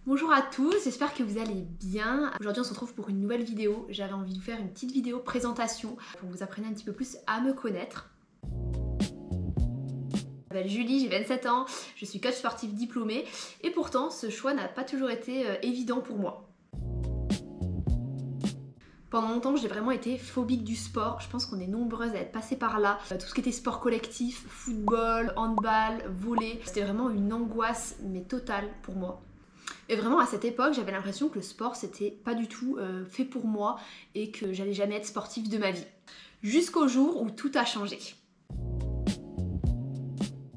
Bonjour à tous, j'espère que vous allez bien. Aujourd'hui on se retrouve pour une nouvelle vidéo. J'avais envie de vous faire une petite vidéo présentation pour que vous appreniez un petit peu plus à me connaître. Je m'appelle Julie, j'ai 27 ans, je suis coach sportif diplômée et pourtant ce choix n'a pas toujours été évident pour moi. Pendant longtemps j'ai vraiment été phobique du sport, je pense qu'on est nombreuses à être passées par là. Tout ce qui était sport collectif, football, handball, volley, c'était vraiment une angoisse mais totale pour moi. Et vraiment à cette époque j'avais l'impression que le sport c'était pas du tout fait pour moi et que j'allais jamais être sportive de ma vie. Jusqu'au jour où tout a changé.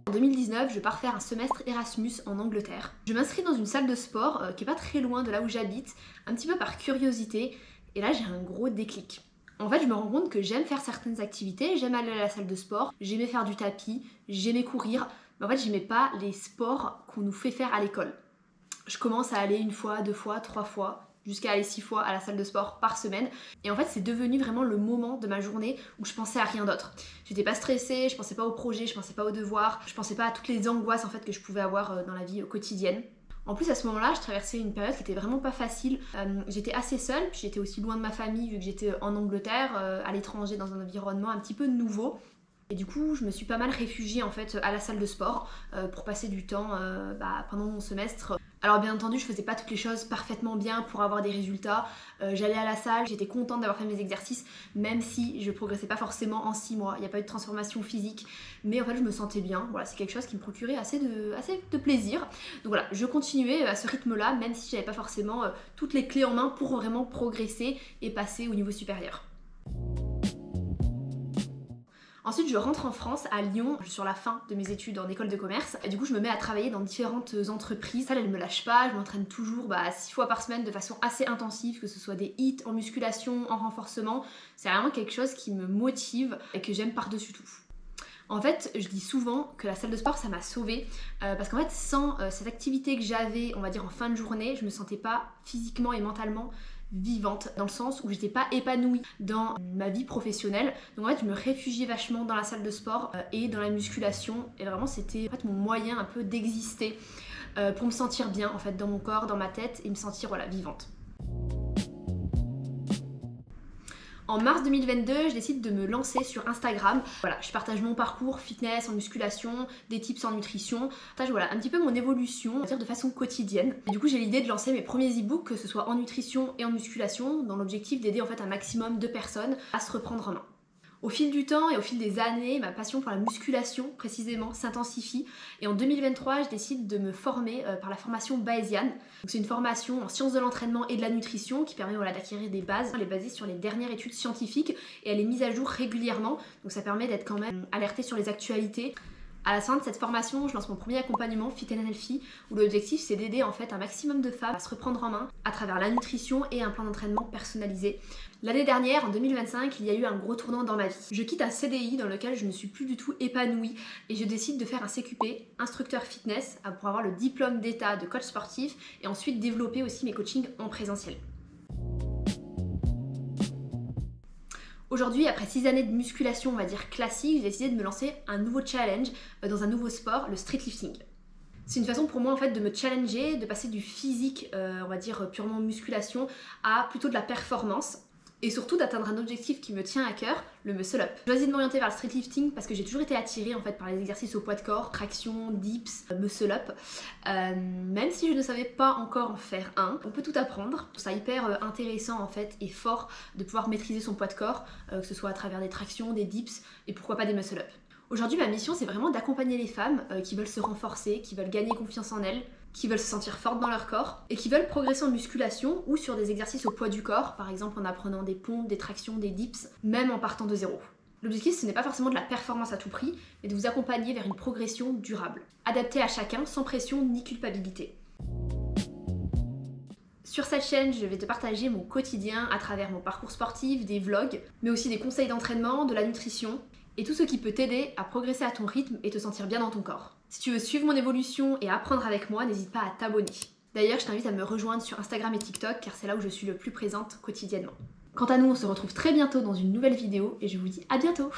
En 2019, je pars faire un semestre Erasmus en Angleterre. Je m'inscris dans une salle de sport qui est pas très loin de là où j'habite, un petit peu par curiosité, et là j'ai un gros déclic. En fait, je me rends compte que j'aime faire certaines activités, j'aime aller à la salle de sport, j'aimais faire du tapis, j'aimais courir, mais en fait j'aimais pas les sports qu'on nous fait faire à l'école. Je commence à aller une fois, deux fois, trois fois, jusqu'à aller 6 fois à la salle de sport par semaine. Et en fait, c'est devenu vraiment le moment de ma journée où je pensais à rien d'autre. J'étais pas stressée, je pensais pas au projet, je pensais pas aux devoirs, je pensais pas à toutes les angoisses en fait que je pouvais avoir dans la vie quotidienne. En plus à ce moment-là, je traversais une période qui était vraiment pas facile. J'étais assez seule, puis j'étais aussi loin de ma famille vu que j'étais en Angleterre, à l'étranger dans un environnement un petit peu nouveau. Et du coup, je me suis pas mal réfugiée en fait à la salle de sport pour passer du temps pendant mon semestre. Alors bien entendu, je faisais pas toutes les choses parfaitement bien pour avoir des résultats. J'allais à la salle, j'étais contente d'avoir fait mes exercices, même si je progressais pas forcément en 6 mois. Il n'y a pas eu de transformation physique, mais en fait je me sentais bien. Voilà, c'est quelque chose qui me procurait assez de plaisir. Donc voilà, je continuais à ce rythme-là, même si j'avais pas forcément toutes les clés en main pour vraiment progresser et passer au niveau supérieur. Ensuite, je rentre en France, à Lyon, sur la fin de mes études en école de commerce. Et du coup, je me mets à travailler dans différentes entreprises. Ça, elle me lâche pas, je m'entraîne toujours 6 fois par semaine de façon assez intensive, que ce soit des hits, en musculation, en renforcement. C'est vraiment quelque chose qui me motive et que j'aime par-dessus tout. En fait, je dis souvent que la salle de sport, ça m'a sauvée parce qu'en fait, sans cette activité que j'avais, on va dire en fin de journée, je me sentais pas physiquement et mentalement vivante, dans le sens où j'étais pas épanouie dans ma vie professionnelle. Donc en fait, je me réfugiais vachement dans la salle de sport et dans la musculation, et vraiment c'était en fait mon moyen un peu d'exister pour me sentir bien en fait dans mon corps, dans ma tête, et me sentir vivante. En mars 2022, je décide de me lancer sur Instagram. Voilà, je partage mon parcours fitness, en musculation, des tips en nutrition. Je partage un petit peu mon évolution, on va dire de façon quotidienne. Et du coup, j'ai l'idée de lancer mes premiers e-books, que ce soit en nutrition et en musculation, dans l'objectif d'aider en fait un maximum de personnes à se reprendre en main. Au fil du temps et au fil des années, ma passion pour la musculation précisément s'intensifie, et en 2023 je décide de me former par la formation Bayesian. C'est une formation en sciences de l'entraînement et de la nutrition qui permet d'acquérir des bases. Elle est basée sur les dernières études scientifiques et elle est mise à jour régulièrement, donc ça permet d'être quand même alerté sur les actualités. À la fin de cette formation, je lance mon premier accompagnement Fit & Healthy, où l'objectif c'est d'aider en fait un maximum de femmes à se reprendre en main à travers la nutrition et un plan d'entraînement personnalisé. L'année dernière, en 2025, il y a eu un gros tournant dans ma vie. Je quitte un CDI dans lequel je ne suis plus du tout épanouie et je décide de faire un CQP, instructeur fitness, pour avoir le diplôme d'état de coach sportif et ensuite développer aussi mes coachings en présentiel. Aujourd'hui, après 6 années de musculation, on va dire classique, j'ai décidé de me lancer un nouveau challenge dans un nouveau sport, le street lifting. C'est une façon pour moi en fait de me challenger, de passer du physique, on va dire purement musculation, à plutôt de la performance. Et surtout d'atteindre un objectif qui me tient à cœur, le muscle up. J'ai choisi de m'orienter vers le street lifting parce que j'ai toujours été attirée en fait par les exercices au poids de corps, traction, dips, muscle up. Même si je ne savais pas encore en faire un, on peut tout apprendre. Je trouve ça hyper intéressant en fait et fort de pouvoir maîtriser son poids de corps, que ce soit à travers des tractions, des dips et pourquoi pas des muscle up. Aujourd'hui, ma mission, c'est vraiment d'accompagner les femmes qui veulent se renforcer, qui veulent gagner confiance en elles, qui veulent se sentir fortes dans leur corps et qui veulent progresser en musculation ou sur des exercices au poids du corps, par exemple en apprenant des pompes, des tractions, des dips, même en partant de zéro. L'objectif, ce n'est pas forcément de la performance à tout prix, mais de vous accompagner vers une progression durable, adaptée à chacun, sans pression ni culpabilité. Sur cette chaîne, je vais te partager mon quotidien à travers mon parcours sportif, des vlogs, mais aussi des conseils d'entraînement, de la nutrition, et tout ce qui peut t'aider à progresser à ton rythme et te sentir bien dans ton corps. Si tu veux suivre mon évolution et apprendre avec moi, n'hésite pas à t'abonner. D'ailleurs, je t'invite à me rejoindre sur Instagram et TikTok car c'est là où je suis le plus présente quotidiennement. Quant à nous, on se retrouve très bientôt dans une nouvelle vidéo et je vous dis à bientôt!